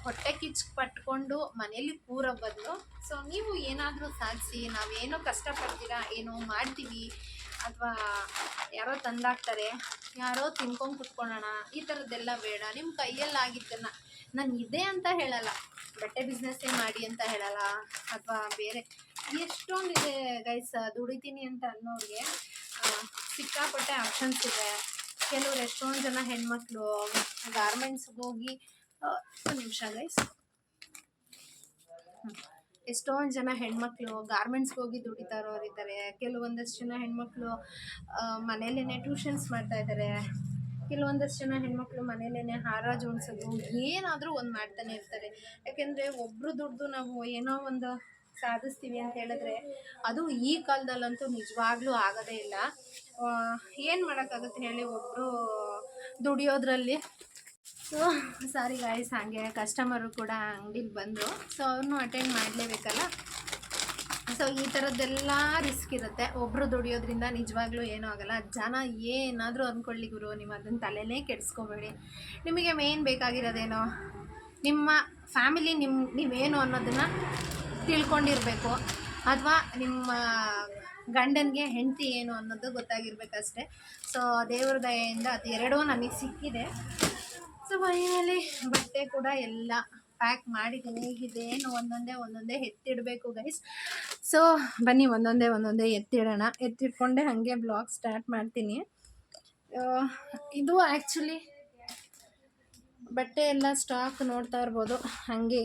ಹೊಟ್ಟೆ ಕಿಚ್ಚು ಪಟ್ಕೊಂಡು ಮನೇಲಿ ಕೂರೋ ಬದಲು, ಸೊ ನೀವು ಏನಾದರೂ ಸಾಧಿಸಿ, ನಾವೇನೋ ಕಷ್ಟಪಡ್ತೀರಾ, ಏನೋ ಮಾಡ್ತೀವಿ, ಅಥವಾ ಯಾರೋ ತಂದಾಕ್ತಾರೆ, ಯಾರೋ ತಿನ್ಕೊಂಡು ಕುತ್ಕೊಳ್ಳೋಣ, ಈ ಥರದ್ದೆಲ್ಲ ಬೇಡ. ನಿಮ್ಮ ಕೈಯಲ್ಲಾಗಿದ್ದನ್ನು, ನಾನು ಇದೆ ಅಂತ ಹೇಳಲ್ಲ, ಬಟ್ಟೆ ಬಿಸ್ನೆಸ್ಸೇ ಮಾಡಿ ಅಂತ ಹೇಳಲ್ಲ, ಅಥವಾ ಬೇರೆ ಎಷ್ಟೊಂದಿದೆ ಗೈಸ್. ದುಡಿತೀನಿ ಅಂತ ಅನ್ನೋರಿಗೆ ಸಿಕ್ಕಾಪಟ್ಟೆ ಆಪ್ಷನ್ಸ್ ಇದೆ. ಕೆಲವ್ರು ಎಷ್ಟೊಂದು ಜನ ಹೆಣ್ಮಕ್ಳು ಗಾರ್ಮೆಂಟ್ಸ್ಗೆ ಹೋಗಿ ಒಂದು ನಿಮಿಷ ಗೈಸ್, ಎಷ್ಟೊಂದು ಜನ ಹೆಣ್ಮಕ್ಳು ಗಾರ್ಮೆಂಟ್ಸ್ಗೆ ಹೋಗಿ ದುಡಿತಾ ಇರೋರು ಇದ್ದಾರೆ. ಕೆಲವೊಂದಷ್ಟು ಜನ ಹೆಣ್ಮಕ್ಳು ಮನೇಲೇ ಟ್ಯೂಷನ್ಸ್ ಮಾಡ್ತಾ ಇದ್ದಾರೆ. ಕೆಲವೊಂದಷ್ಟು ಜನ ಹೆಣ್ಮಕ್ಳು ಮನೇಲೇ ಹಾರ ಜೋಡಿಸೋದು, ಏನಾದರೂ ಒಂದು ಮಾಡ್ತಾನೆ ಇರ್ತಾರೆ. ಯಾಕೆಂದರೆ ಒಬ್ಬರು ದುಡ್ದು ನಾವು ಏನೋ ಒಂದು ಸಾಧಿಸ್ತೀವಿ ಅಂತ ಹೇಳಿದ್ರೆ ಅದು ಈ ಕಾಲದಲ್ಲಂತೂ ನಿಜವಾಗ್ಲೂ ಆಗೋದೇ ಇಲ್ಲ. ಏನು ಮಾಡೋಕ್ಕಾಗುತ್ತೆ ಹೇಳಿ ಒಬ್ಬರು ದುಡಿಯೋದ್ರಲ್ಲಿ. ಸೊ ಸಾರಿ ಗಾಯ್ಸ್, ಹಾಗೆ ಕಸ್ಟಮರು ಕೂಡ ಅಂಗಡಿಲಿ ಬಂದರು, ಸೊ ಅವ್ರನ್ನೂ ಅಟೆಂಡ್ ಮಾಡಲೇಬೇಕಲ್ಲ. ಸೊ ಈ ಥರದ್ದೆಲ್ಲ ರಿಸ್ಕ್ ಇರುತ್ತೆ. ಒಬ್ಬರು ದುಡಿಯೋದ್ರಿಂದ ನಿಜವಾಗ್ಲೂ ಏನೂ ಆಗೋಲ್ಲ. ಜನ ಏನಾದರೂ ಅಂದ್ಕೊಳ್ಳಿ ಗುರು, ನೀವು ಅದನ್ನು ತಲೆನೇ ಕೆಡಿಸ್ಕೋಬೇಡಿ. ನಿಮಗೆ ಮೇನ್ ಬೇಕಾಗಿರೋದೇನೋ ನಿಮ್ಮ ಫ್ಯಾಮಿಲಿ, ನೀವೇನು ಅನ್ನೋದನ್ನು ತಿಳ್ಕೊಂಡಿರಬೇಕು, ಅಥವಾ ನಿಮ್ಮ ಗಂಡನಿಗೆ ಹೆಂಡತಿ ಏನು ಅನ್ನೋದು ಗೊತ್ತಾಗಿರ್ಬೇಕಷ್ಟೆ. ಸೊ ದೇವ್ರ ದಯೆಯಿಂದ ಅದು ಎರಡೂ ನನಗೆ ಸಿಕ್ಕಿದೆ. ಸೊ ಮನೆಯಲ್ಲಿ ಬಟ್ಟೆ ಕೂಡ ಎಲ್ಲ ಪ್ಯಾಕ್ ಮಾಡಿದ್ದೀನಿ. ಈಗಿದೇನು ಒಂದೊಂದೇ ಎತ್ತಿಡಬೇಕು ಗೈಸ್. ಸೊ ಬನ್ನಿ ಒಂದೊಂದೇ ಎತ್ತಿಡೋಣ. ಎತ್ತಿಟ್ಕೊಂಡೆ ಹಾಗೆ ಬ್ಲಾಗ್ ಸ್ಟಾರ್ಟ್ ಮಾಡ್ತೀನಿ. ಇದು ಆ್ಯಕ್ಚುಲಿ ಬಟ್ಟೆ ಎಲ್ಲ ಸ್ಟಾಕ್ ನೋಡ್ತಾ ಇರ್ಬೋದು, ಹಾಗೆ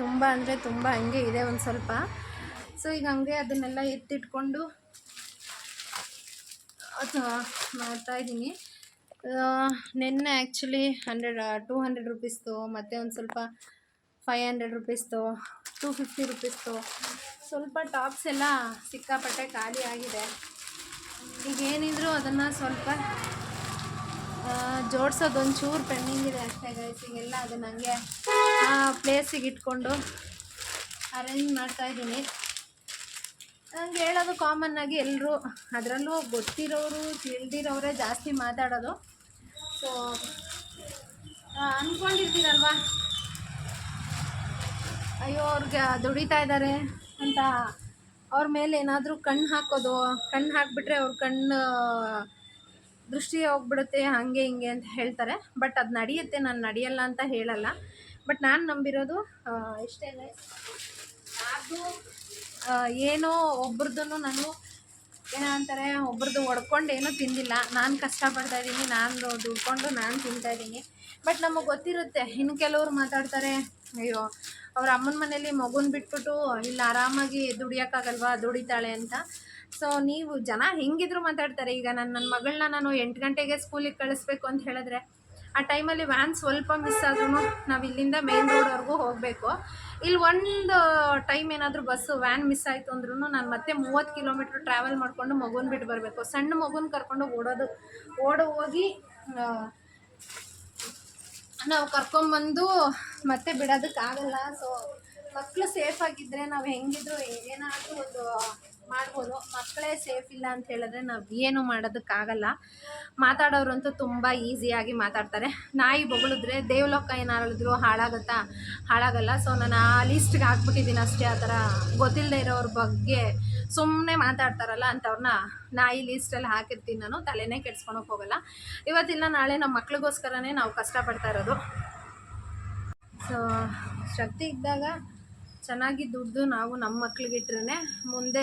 ತುಂಬ ಅಂದರೆ ತುಂಬ ಹಂಗೆ ಇದೆ ಒಂದು ಸ್ವಲ್ಪ. ಸೊ ಈಗ ಹಂಗೆ ಅದನ್ನೆಲ್ಲ ಎತ್ತಿಟ್ಕೊಂಡು ಮಾಡ್ತಾಯಿದ್ದೀನಿ. ನೆನ್ನೆ ಆ್ಯಕ್ಚುಲಿ 200 ರುಪೀಸ್ದು, ಮತ್ತು ಒಂದು ಸ್ವಲ್ಪ 500 ರುಪೀಸ್ದು, 250 ರುಪೀಸ್ದು ಸ್ವಲ್ಪ ಟಾಪ್ಸ್ ಎಲ್ಲ ಸಿಕ್ಕಾಪಟ್ಟೆ ಖಾಲಿ ಆಗಿದೆ. ಈಗೇನಿದ್ರು ಅದನ್ನು ಸ್ವಲ್ಪ ಜೋಡಿಸೋದು ಒಂಚೂರು ಪೆಂಡಿಂಗ್ ಇದೆ ಅಷ್ಟೇ ಗೈಸ್. ಈಗೆಲ್ಲ ಅದನ್ನು ಹಂಗೆ ಪ್ಲೇಸಿಗೆ ಇಟ್ಕೊಂಡು ಅರೇಂಜ್ ಮಾಡ್ತಾಯಿದ್ದೀನಿ. ನಂಗೆ ಹೇಳೋದು ಕಾಮನ್ನಾಗಿ ಎಲ್ಲರೂ, ಅದರಲ್ಲೂ ಗೊತ್ತಿರೋರು ತಿಳಿದಿರೋರೇ ಜಾಸ್ತಿ ಮಾತಾಡೋದು. ಸೊ ಅಂದ್ಕೊಂಡಿರ್ತೀರಲ್ವ, ಅಯ್ಯೋ ಅವ್ರಿಗೆ ದುಡಿತಾ ಇದ್ದಾರೆ ಅಂತ ಅವ್ರ ಮೇಲೆ ಏನಾದರೂ ಕಣ್ಣು ಹಾಕಿಬಿಟ್ರೆ ಅವ್ರ ಕಣ್ಣು ದೃಷ್ಟಿ ಹೋಗ್ಬಿಡುತ್ತೆ, ಹಾಗೆ ಹಿಂಗೆ ಅಂತ ಹೇಳ್ತಾರೆ. ಬಟ್ ಅದು ನಡೆಯುತ್ತೆ, ನಾನು ನಡೆಯಲ್ಲ ಅಂತ ಹೇಳಲ್ಲ. ಬಟ್ ನಾನು ನಂಬಿರೋದು ಇಷ್ಟೇ, ಅದು ಏನೋ ಒಬ್ರದ್ದು ನಾನು ಏನಂತಾರೆ, ಒಬ್ರದ್ದು ಹೊಡ್ಕೊಂಡು ಏನೂ ತಿಂದಿಲ್ಲ. ನಾನು ಕಷ್ಟಪಡ್ತಾಯಿದ್ದೀನಿ, ನಾನು ದುಡ್ಕೊಂಡು ನಾನು ತಿಂತಾಯಿದ್ದೀನಿ. ಬಟ್ ನಮಗೆ ಗೊತ್ತಿರುತ್ತೆ. ಇನ್ನು ಕೆಲವ್ರು ಮಾತಾಡ್ತಾರೆ, ಅಯ್ಯೋ ಅವ್ರ ಅಮ್ಮನ ಮನೇಲಿ ಮಗುನ ಬಿಟ್ಬಿಟ್ಟು ಇಲ್ಲಿ ಆರಾಮಾಗಿ ದುಡಿಯೋಕ್ಕಾಗಲ್ವಾ, ದುಡಿತಾಳೆ ಅಂತ. ಸೊ ನೀವು ಜನ ಹೆಂಗಿದ್ರು ಮಾತಾಡ್ತಾರೆ. ಈಗ ನನ್ನ ಮಗಳನ್ನ ನಾನು 8 ಗಂಟೆಗೆ ಸ್ಕೂಲಿಗೆ ಕಳಿಸ್ಬೇಕು ಅಂತ ಹೇಳಿದ್ರೆ, ಆ ಟೈಮಲ್ಲಿ ವ್ಯಾನ್ ಸ್ವಲ್ಪ ಮಿಸ್ ಆದ್ರೂ ನಾವು ಇಲ್ಲಿಂದ ಮೇನ್ ರೋಡ್ವರೆಗೂ ಹೋಗಬೇಕು. ಇಲ್ಲಿ ಒಂದು ಟೈಮ್ ಏನಾದರೂ ಬಸ್ಸು ವ್ಯಾನ್ ಮಿಸ್ ಆಯಿತು ಅಂದ್ರೂ ನಾನು ಮತ್ತೆ 30 ಕಿಲೋಮೀಟ್ರ್ ಟ್ರಾವೆಲ್ ಮಾಡಿಕೊಂಡು ಮಗುನ ಬಿಟ್ಟು ಬರಬೇಕು. ಸಣ್ಣ ಮಗುನ ಕರ್ಕೊಂಡು ಹೋಗಿ ನಾವು ಕರ್ಕೊಂಬಂದು ಮತ್ತೆ ಬಿಡೋದಕ್ಕಾಗಲ್ಲ. ಸೊ ಮಕ್ಕಳು ಸೇಫಾಗಿದ್ದರೆ ನಾವು ಹೆಂಗಿದ್ರು ಏನಾದರೂ ಒಂದು ಮಾಡ್ಬೋದು. ಮಕ್ಕಳೇ ಸೇಫ್ ಇಲ್ಲ ಅಂತ ಹೇಳಿದ್ರೆ ನಾವು ಏನು ಮಾಡೋದಕ್ಕಾಗಲ್ಲ. ಮಾತಾಡೋರಂತೂ ತುಂಬ ಈಸಿಯಾಗಿ ಮಾತಾಡ್ತಾರೆ. ನಾಯಿ ಬೊಗಳಿದ್ರೆ ದೇವಲೋಕ ಏನಾದ್ರು ಹಾಳಾಗಲ್ಲ. ಸೊ ನಾನು ಆ ಲೀಸ್ಟ್ಗೆ ಹಾಕ್ಬಿಟ್ಟಿದ್ದೀನಿ ಅಷ್ಟೇ. ಆ ಥರ ಗೊತ್ತಿಲ್ಲದೆ ಇರೋವ್ರ ಬಗ್ಗೆ ಸುಮ್ಮನೆ ಮಾತಾಡ್ತಾರಲ್ಲ ಅಂಥವ್ರನ್ನ ನಾಯಿ ಲೀಸ್ಟಲ್ಲಿ ಹಾಕಿರ್ತೀನಿ ನಾನು. ತಲೆನೇ ಕೆಡ್ಸ್ಕೊಳಕ್ಕೆ ಹೋಗಲ್ಲ. ಇವತ್ತಿಲ್ಲ ನಾಳೆ ನಮ್ಮ ಮಕ್ಳಿಗೋಸ್ಕರನೇ ನಾವು ಕಷ್ಟಪಡ್ತಾ ಇರೋದು. ಸೊ ಶಕ್ತಿ ಇದ್ದಾಗ ಚೆನ್ನಾಗಿ ದುಡ್ದು ನಾವು ನಮ್ಮ ಮಕ್ಳಿಗಿಟ್ರೆ ಮುಂದೆ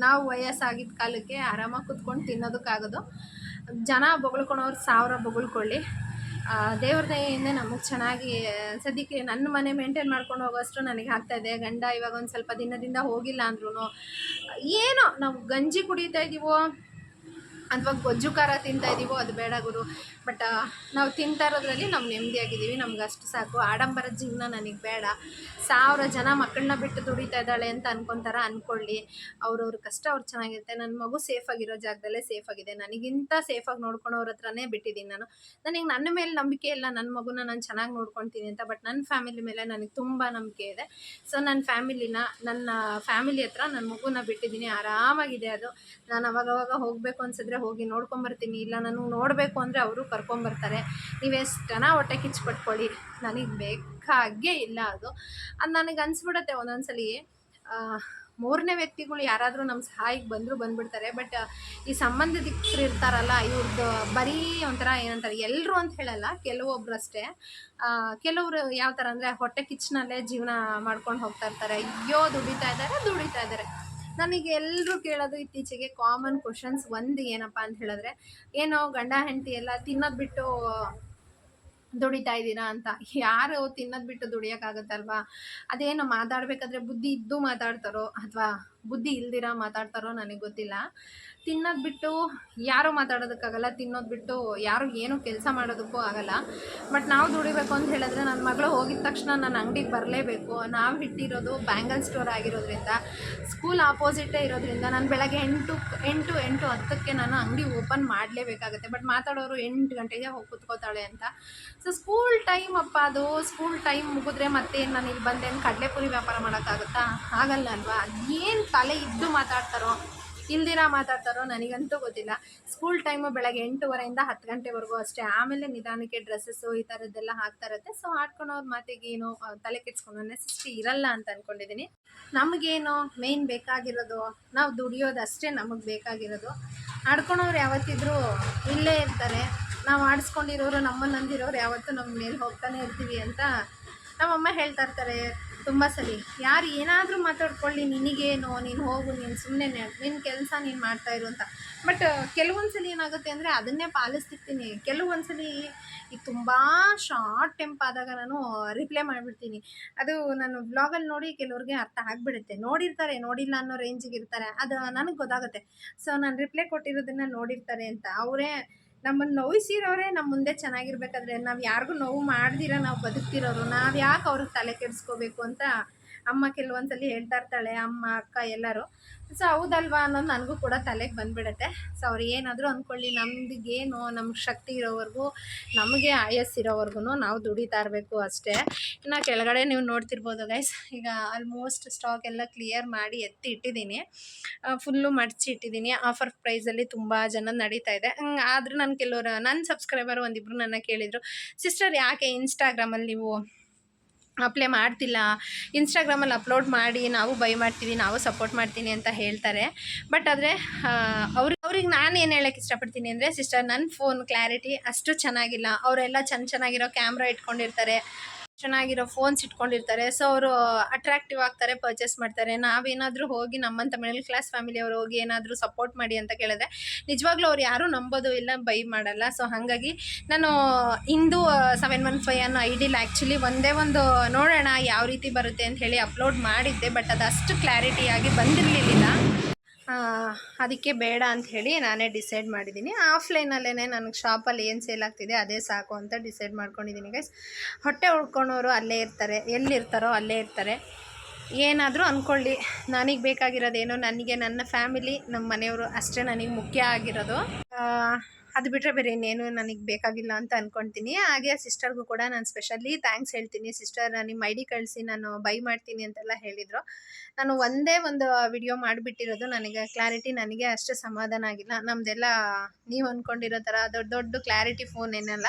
ನಾವು ವಯಸ್ಸಾಗಿದ್ದ ಕಾಲಕ್ಕೆ ಆರಾಮಾಗಿ ಕುತ್ಕೊಂಡು ತಿನ್ನೋದಕ್ಕಾಗೋದು. ಜನ ಬೊಗಳ್ಕೊಳೋರು 1000 ಬೊಗಳ್ಕೊಳ್ಳಿ. ದೇವ್ರ ದಯೆಯಿಂದ ನಮಗೆ ಚೆನ್ನಾಗಿ ಸದ್ಯಕ್ಕೆ ನನ್ನ ಮನೆ ಮೇಂಟೈನ್ ಮಾಡ್ಕೊಂಡು ಹೋಗೋಷ್ಟು ನನಗೆ ಆಗ್ತಾಯಿದೆ. ಗಂಡ ಇವಾಗ ಒಂದು ಸ್ವಲ್ಪ ದಿನದಿಂದ ಹೋಗಿಲ್ಲ ಅಂದ್ರೂ ಏನೋ ನಾವು ಗಂಜಿ ಕುಡಿತಾ ಇದ್ದೀವೋ ಅಥವಾ ಗೊಜ್ಜು ಖಾರ ತಿಂತಾ ಇದ್ದೀವೋ ಅದು ಬೇಡ ಗುರು. ಬಟ್ ನಾವು ತಿಂತಾ ಇರೋದ್ರಲ್ಲಿ ನಾವು ನೆಮ್ಮದಿಯಾಗಿದ್ದೀವಿ, ನಮ್ಗೆ ಅಷ್ಟು ಸಾಕು. ಆಡಂಬರದ ಜೀವನ ನನಗೆ ಬೇಡ. 1000 ಜನ ಮಕ್ಕಳನ್ನ ಬಿಟ್ಟು ದುಡಿತಾ ಇದ್ದಾಳೆ ಅಂತ ಅನ್ಕೊತಾರ ಅಂದ್ಕೊಳ್ಳಿ, ಅವ್ರವ್ರ ಕಷ್ಟ ಅವ್ರು ಚೆನ್ನಾಗಿರುತ್ತೆ. ನನ್ನ ಮಗು ಸೇಫಾಗಿರೋ ಜಾಗದಲ್ಲೇ ಸೇಫಾಗಿದೆ. ನನಗಿಂತ ಸೇಫಾಗಿ ನೋಡ್ಕೊಳೋರ ಹತ್ರನೇ ಬಿಟ್ಟಿದ್ದೀನಿ ನಾನು. ನನಗೆ ನನ್ನ ಮೇಲೆ ನಂಬಿಕೆ ಇಲ್ಲ, ನನ್ನ ಮಗುನ ನಾನು ಚೆನ್ನಾಗಿ ನೋಡ್ಕೊತೀನಿ ಅಂತ. ಬಟ್ ನನ್ನ ಫ್ಯಾಮಿಲಿ ಮೇಲೆ ನನಗೆ ತುಂಬ ನಂಬಿಕೆ ಇದೆ. ಸೊ ನನ್ನ ಫ್ಯಾಮಿಲಿ ಹತ್ರ ನನ್ನ ಮಗುನ ಬಿಟ್ಟಿದ್ದೀನಿ, ಆರಾಮಾಗಿದೆ ಅದು. ನಾನು ಅವಾಗವಾಗ ಹೋಗಬೇಕು ಅನ್ಸಿದ್ರೆ ಹೋಗಿ ನೋಡ್ಕೊಂಬರ್ತೀನಿ, ಇಲ್ಲ ನನಗೆ ನೋಡಬೇಕು ಅಂದರೆ ಅವರು ಕರ್ಕೊಂಬರ್ತಾರೆ. ನೀವೆಷ್ಟು ಜನ ಹೊಟ್ಟೆ ಕಿಚ್ಚು ಪಟ್ಕೊಳ್ಳಿ, ನನಗೆ ಬೇಕಾಗೇ ಇಲ್ಲ ಅದು. ನನಗೆ ಅನಿಸ್ಬಿಡುತ್ತೆ ಒಂದೊಂದ್ಸಲಿ ಮೂರನೇ ವ್ಯಕ್ತಿಗಳು ಯಾರಾದರೂ ನಮ್ಮ ಸಹಾಯಕ್ಕೆ ಬಂದುಬಿಡ್ತಾರೆ. ಬಟ್ ಈ ಸಂಬಂಧಿಕರು ಇರ್ತಾರಲ್ಲ, ಇವ್ರದ್ದು ಬರೀ ಒಂಥರ ಏನಂತಾರೆ, ಎಲ್ಲರೂ ಅಂತ ಹೇಳಲ್ಲ, ಕೆಲವೊಬ್ರು ಅಷ್ಟೇ. ಕೆಲವರು ಯಾವ ಥರ ಅಂದರೆ ಹೊಟ್ಟೆ ಕಿಚ್ಚಿನಲ್ಲೇ ಜೀವನ ಮಾಡ್ಕೊಂಡು ಹೋಗ್ತಾ ಇರ್ತಾರೆ. ಅಯ್ಯೋ ದುಡಿತಾ ಇದ್ದಾರೆ. ನನಗೆ ಎಲ್ಲರೂ ಕೇಳೋದು ಇತ್ತೀಚೆಗೆ ಕಾಮನ್ ಕ್ವಶನ್ಸ್ ಒಂದು ಏನಪ್ಪ ಅಂತ ಹೇಳಿದ್ರೆ, ಏನೋ ಗಂಡ ಹೆಂಡತಿ ಎಲ್ಲ ತಿನ್ನೋದು ಬಿಟ್ಟು ದುಡಿತಾ ಇದ್ದೀರಾ ಅಂತ. ಯಾರು ತಿನ್ನೋದು ಬಿಟ್ಟು ದುಡಿಯೋಕ್ಕಾಗತ್ತಲ್ವಾ? ಅದೇನೋ ಮಾತಾಡಬೇಕಾದ್ರೆ ಬುದ್ಧಿ ಇದ್ದು ಮಾತಾಡ್ತಾರೋ ಅಥವಾ ಬುದ್ಧಿ ಇಲ್ದಿರ ಮಾತಾಡ್ತಾರೋ ನನಗೆ ಗೊತ್ತಿಲ್ಲ. ತಿನ್ನೋದು ಬಿಟ್ಟು ಯಾರೂ ಮಾತಾಡೋದಕ್ಕಾಗಲ್ಲ, ತಿನ್ನೋದು ಬಿಟ್ಟು ಯಾರು ಏನೂ ಕೆಲಸ ಮಾಡೋದಕ್ಕೂ ಆಗಲ್ಲ. ಬಟ್ ನಾವು ದುಡಿಬೇಕು ಅಂತ ಹೇಳಿದ್ರೆ, ನನ್ನ ಮಗಳು ಹೋಗಿದ ತಕ್ಷಣ ನನ್ನ ಅಂಗಡಿಗೆ ಬರಲೇಬೇಕು. ನಾವು ಇಟ್ಟಿರೋದು ಬ್ಯಾಂಗಲ್ ಸ್ಟೋರ್ ಆಗಿರೋದ್ರಿಂದ, ಸ್ಕೂಲ್ ಆಪೋಸಿಟೇ ಇರೋದ್ರಿಂದ ನಾನು ಬೆಳಗ್ಗೆ 8:10ಕ್ಕೆ ನಾನು ಅಂಗಡಿ ಓಪನ್ ಮಾಡಲೇಬೇಕಾಗುತ್ತೆ. ಬಟ್ ಮಾತಾಡೋರು 8 ಗಂಟೆಗೆ ಹೋಗಿ ಕೂತ್ಕೋತಾಳೆ ಅಂತ. ಸೊ ಸ್ಕೂಲ್ ಟೈಮ್ ಅಪ್ಪ ಅದು. ಸ್ಕೂಲ್ ಟೈಮ್ ಮುಗಿದ್ರೆ ಮತ್ತೆ ನಾನು ಇಲ್ಲಿ ಬಂದೇನು ಕಡಲೆಪುರಿ ವ್ಯಾಪಾರ ಮಾಡೋಕ್ಕಾಗುತ್ತಾ? ಆಗಲ್ಲ ಅಲ್ವಾ? ಏನು ತಲೆ ಇದ್ದು ಮಾತಾಡ್ತಾರೋ ಇಲ್ದಿರ ಮಾತಾಡ್ತಾರೋ ನನಗಂತೂ ಗೊತ್ತಿಲ್ಲ. ಸ್ಕೂಲ್ ಟೈಮು ಬೆಳಗ್ಗೆ 8:30ಇಂದ 10 ಗಂಟೆವರೆಗೂ ಅಷ್ಟೇ. ಆಮೇಲೆ ನಿಧಾನಕ್ಕೆ ಡ್ರೆಸ್ಸಸ್ಸು ಈ ಥರದ್ದೆಲ್ಲ ಹಾಕ್ತಾ ಇರುತ್ತೆ. ಸೊ ಆಡ್ಕೊಳೋರು ಮಾತಿಗೆ ಏನು ತಲೆ ಕೆಡ್ಸ್ಕೊಳೋ ನೆಸೆಸಿಟಿ ಇರಲ್ಲ ಅಂತ ಅಂದ್ಕೊಂಡಿದ್ದೀನಿ. ನಮಗೇನು ಮೇಯ್ನ್ ಬೇಕಾಗಿರೋದು, ನಾವು ದುಡಿಯೋದಷ್ಟೇ ನಮಗೆ ಬೇಕಾಗಿರೋದು. ಆಡ್ಕೊಳೋರು ಯಾವತ್ತಿದ್ರೂ ಇಲ್ಲೇ ಇರ್ತಾರೆ. ನಾವು ಆಡಿಸ್ಕೊಂಡಿರೋರು, ನಮ್ಮನ್ನು ಅಂದಿರೋರು ಯಾವತ್ತೂ ನಮ್ಮ ಮೇಲೆ ಹೋಗ್ತಾನೆ ಇರ್ತೀವಿ ಅಂತ ನಮ್ಮಮ್ಮ ಹೇಳ್ತಾ ಇರ್ತಾರೆ ತುಂಬ ಸಲ. ಯಾರು ಏನಾದರೂ ಮಾತಾಡ್ಕೊಳ್ಳಿ, ನಿನಗೇನು, ನೀನು ಹೋಗು, ನೀನು ಸುಮ್ಮನೆ ನಿನ್ನ ಕೆಲಸ ನೀನು ಮಾಡ್ತಾಯಿರು ಅಂತ. ಬಟ್ ಕೆಲವೊಂದು ಸಲ ಏನಾಗುತ್ತೆ ಅಂದರೆ ಅದನ್ನೇ ಪಾಲಿಸ್ತಿರ್ತೀನಿ. ಕೆಲವೊಂದು ಸಲ ಈಗ ತುಂಬ ಶಾರ್ಟ್ ಟೆಂಪ್ ಆದಾಗ ನಾನು ರಿಪ್ಲೈ ಮಾಡಿಬಿಡ್ತೀನಿ. ಅದು ನಾನು ವ್ಲಾಗಲ್ಲಿ ನೋಡಿ ಕೆಲವ್ರಿಗೆ ಅರ್ಥ ಆಗಿಬಿಡುತ್ತೆ. ನೋಡಿರ್ತಾರೆ, ನೋಡಿಲ್ಲ ಅನ್ನೋ ರೇಂಜಿಗೆ ಇರ್ತಾರೆ, ಅದು ನನಗೆ ಗೊತ್ತಾಗುತ್ತೆ. ಸೊ ನಾನು ರಿಪ್ಲೈ ಕೊಟ್ಟಿರೋದನ್ನು ನೋಡಿರ್ತಾರೆ ಅಂತ. ಅವರೇ ನಮ್ಮನ್ನು ನೋಯಿಸಿರೋರೇ ನಮ್ಮ ಮುಂದೆ ಚೆನ್ನಾಗಿರ್ಬೇಕಾದ್ರೆ, ನಾವು ಯಾರಿಗೂ ನೋವು ಮಾಡ್ದಿರ ನಾವು ಬದುಕ್ತಿರೋರು, ನಾವು ಯಾಕೆ ಅವ್ರಿಗೆ ತಲೆ ಕೆಡಿಸ್ಕೋಬೇಕು ಅಂತ ಅಮ್ಮ ಕೆಲವೊಂದು ಸಲ ಹೇಳ್ತಾ ಇರ್ತಾಳೆ, ಅಮ್ಮ ಅಕ್ಕ ಎಲ್ಲರೂ. ಸೊ ಹೌದಲ್ವಾ ಅನ್ನೋದು ನನಗೂ ಕೂಡ ತಲೆಗೆ ಬಂದುಬಿಡುತ್ತೆ. ಸೊ ಅವ್ರು ಏನಾದರೂ ಅಂದ್ಕೊಳ್ಳಿ, ನಮಗೇನು ನಮ್ಗೆ ಶಕ್ತಿ ಇರೋವರೆಗೂ, ನಮಗೆ ಆಯಸ್ಸಿರೋವರೆಗೂ ನಾವು ದುಡಿತಾ ಇರಬೇಕು ಅಷ್ಟೇ. ಇನ್ನು ಕೆಳಗಡೆ ನೀವು ನೋಡ್ತಿರ್ಬೋದು ಗೈಸ್, ಈಗ ಆಲ್ಮೋಸ್ಟ್ ಸ್ಟಾಕ್ ಎಲ್ಲ ಕ್ಲಿಯರ್ ಮಾಡಿ ಎತ್ತಿ ಇಟ್ಟಿದ್ದೀನಿ, ಫುಲ್ಲು ಮಡಚಿ ಇಟ್ಟಿದ್ದೀನಿ. ಆಫರ್ ಪ್ರೈಸಲ್ಲಿ ತುಂಬ ಜನ ನಡೀತಾ ಇದೆ. ಆದರೂ ನನ್ನ ಸಬ್ಸ್ಕ್ರೈಬರ್ ಒಂದಿಬ್ಬರು ನನ್ನ ಕೇಳಿದರು, ಸಿಸ್ಟರ್ ಯಾಕೆ ಇನ್ಸ್ಟಾಗ್ರಾಮಲ್ಲಿ ನೀವು ಅಪ್ಲೈ ಮಾಡ್ತಿಲ್ಲ, ಇನ್ಸ್ಟಾಗ್ರಾಮಲ್ಲಿ ಅಪ್ಲೋಡ್ ಮಾಡಿ ನಾವು ಬೈ ಮಾಡ್ತೀವಿ, ನಾವು ಸಪೋರ್ಟ್ ಮಾಡ್ತೀನಿ ಅಂತ ಹೇಳ್ತಾರೆ. ಬಟ್ ಆದರೆ ಅವ್ರಿಗೆ ನಾನು ಏನು ಹೇಳೋಕ್ಕೆ ಇಷ್ಟಪಡ್ತೀನಿ ಅಂದರೆ, ಸಿಸ್ಟರ್ ನನ್ನ ಫೋನ್ ಕ್ಲಾರಿಟಿ ಅಷ್ಟು ಚೆನ್ನಾಗಿಲ್ಲ. ಅವರೆಲ್ಲ ಚೆನ್ನಾಗಿರೋ ಕ್ಯಾಮ್ರಾ ಇಟ್ಕೊಂಡಿರ್ತಾರೆ, ಚೆನ್ನಾಗಿರೋ ಫೋನ್ಸ್ ಇಟ್ಕೊಂಡಿರ್ತಾರೆ. ಸೊ ಅವರು ಅಟ್ರಾಕ್ಟಿವ್ ಆಗ್ತಾರೆ, ಪರ್ಚೇಸ್ ಮಾಡ್ತಾರೆ. ನಾವೇನಾದರೂ ಹೋಗಿ ನಮ್ಮಂಥ ಮಿಡಲ್ ಕ್ಲಾಸ್ ಫ್ಯಾಮಿಲಿಯವರು ಹೋಗಿ ಏನಾದರೂ ಸಪೋರ್ಟ್ ಮಾಡಿ ಅಂತ ಕೇಳಿದ್ರೆ ನಿಜವಾಗ್ಲೂ ಅವ್ರು ಯಾರೂ ನಂಬೋದು ಇಲ್ಲ, ಬೈ ಮಾಡಲ್ಲ. ಸೊ ಹಾಗಾಗಿ ನಾನು ಇಂದು 715 ಅನ್ನೋ ಐಡಿಲಿ ಆ್ಯಕ್ಚುಲಿ ಒಂದೇ ಒಂದು ನೋಡೋಣ ಯಾವ ರೀತಿ ಬರುತ್ತೆ ಅಂತ ಹೇಳಿ ಅಪ್ಲೋಡ್ ಮಾಡಿದ್ದೆ. ಬಟ್ ಅದು ಅಷ್ಟು ಕ್ಲಾರಿಟಿಯಾಗಿ ಬಂದಿರಲಿಲ್ಲ. ಅದಕ್ಕೆ ಬೇಡ ಅಂತ ಹೇಳಿ ನಾನೇ ಡಿಸೈಡ್ ಮಾಡಿದ್ದೀನಿ. ಆಫ್ಲೈನಲ್ಲೇ ನನಗೆ ಶಾಪಲ್ಲಿ ಏನು ಸೇಲ್ ಆಗ್ತಿದೆ ಅದೇ ಸಾಕು ಅಂತ ಡಿಸೈಡ್ ಮಾಡ್ಕೊಂಡಿದ್ದೀನಿ ಗೈಸ್. ಹೊಟ್ಟೆ ಉಳ್ಕೊಳೋರು ಅಲ್ಲೇ ಇರ್ತಾರೆ, ಎಲ್ಲಿರ್ತಾರೋ ಅಲ್ಲೇ ಇರ್ತಾರೆ. ಏನಾದರೂ ಅಂದ್ಕೊಳ್ಳಿ, ನನಗೆ ಬೇಕಾಗಿರೋದೇನು, ನನಗೆ ನನ್ನ ಫ್ಯಾಮಿಲಿ, ನಮ್ಮ ಮನೆಯವರು ಅಷ್ಟೇ ನನಗೆ ಮುಖ್ಯ ಆಗಿರೋದು. ಅದು ಬಿಟ್ಟರೆ ಬೇರೆ ಇನ್ನೇನು ನನಗೆ ಬೇಕಾಗಿಲ್ಲ ಅಂತ ಅಂದ್ಕೊಳ್ತೀನಿ. ಹಾಗೆ ಸಿಸ್ಟರ್ಗೂ ಕೂಡ ನಾನು ಸ್ಪೆಷಲಿ ಥ್ಯಾಂಕ್ಸ್ ಹೇಳ್ತೀನಿ. ಸಿಸ್ಟರ್ ನಿಮ್ಮ ಐಡಿ ಕಳಿಸಿ ನಾನು ಬೈ ಮಾಡ್ತೀನಿ ಅಂತೆಲ್ಲ ಹೇಳಿದರು. ನಾನು ಒಂದೇ ಒಂದು ವಿಡಿಯೋ ಮಾಡಿಬಿಟ್ಟಿರೋದು, ನನಗೆ ಕ್ಲಾರಿಟಿ ನನಗೆ ಅಷ್ಟು ಸಮಾಧಾನ ಆಗಿಲ್ಲ. ನಮ್ಮದೆಲ್ಲ ನೀವು ಅಂದ್ಕೊಂಡಿರೋ ಥರ ದೊಡ್ಡ ಕ್ಲಾರಿಟಿ ಫೋನ್ ಏನಲ್ಲ,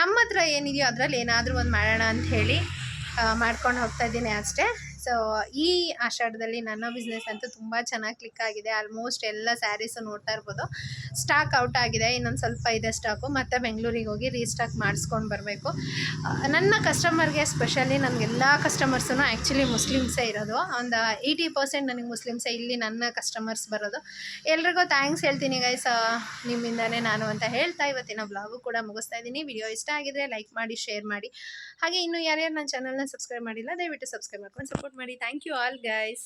ನಮ್ಮ ಹತ್ರ ಏನಿದೆಯೋ ಅದರಲ್ಲಿ ಏನಾದರೂ ಒಂದು ಮಾಡೋಣ ಅಂತ ಹೇಳಿ ಮಾಡ್ಕೊಂಡು ಹೋಗ್ತಾ ಇದ್ದೀನಿ ಅಷ್ಟೇ. ಸೊ ಈ ಆಷಾಢದಲ್ಲಿ ನನ್ನ ಬಿಸ್ನೆಸ್ ಅಂತೂ ತುಂಬ ಚೆನ್ನಾಗಿ ಕ್ಲಿಕ್ ಆಗಿದೆ. ಆಲ್ಮೋಸ್ಟ್ ಎಲ್ಲ ಸ್ಯಾರೀಸು ನೋಡ್ತಾ ಇರ್ಬೋದು ಸ್ಟಾಕ್ ಔಟ್ ಆಗಿದೆ. ಇನ್ನೊಂದು ಸ್ವಲ್ಪ ಇದೆ ಸ್ಟಾಕು, ಮತ್ತು ಬೆಂಗಳೂರಿಗೆ ಹೋಗಿ ರೀಸ್ಟಾಕ್ ಮಾಡಿಸ್ಕೊಂಡು ಬರಬೇಕು. ನನ್ನ ಕಸ್ಟಮರ್ಗೆ ಸ್ಪೆಷಲಿ ನನಗೆಲ್ಲ ಕಸ್ಟಮರ್ಸೂ ಆ್ಯಕ್ಚುಲಿ ಮುಸ್ಲಿಮ್ಸೇ ಇರೋದು. ಒಂದು 80% ನನಗೆ ಮುಸ್ಲಿಮ್ಸೇ ಇಲ್ಲಿ ನನ್ನ ಕಸ್ಟಮರ್ಸ್ ಬರೋದು. ಎಲ್ರಿಗೂ ಥ್ಯಾಂಕ್ಸ್ ಹೇಳ್ತೀನಿ ಗೈಸ್, ನಿಮ್ಮಿಂದನೇ ನಾನು ಅಂತ ಹೇಳ್ತಾ ಇವತ್ತಿನ ಬ್ಲಾಗು ಕೂಡ ಮುಗಿಸ್ತಾ ಇದ್ದೀನಿ. ವಿಡಿಯೋ ಇಷ್ಟ ಆಗಿದ್ರೆ ಲೈಕ್ ಮಾಡಿ, ಶೇರ್ ಮಾಡಿ. ಹಾಗೆ ಇನ್ನೂ ಯಾರ್ಯಾರು ನನ್ನ ಚಾನಲ್ನ ಸಬ್ಸ್ಕ್ರೈಬ್ ಮಾಡಿಲ್ಲ ದಯವಿಟ್ಟು ಸಬ್ಸ್ಕ್ರೈಬ್ ಮಾಡ್ಕೊಂಡು ಸಪೋರ್ಟ್ ಮಾಡಿ. Thank you all guys.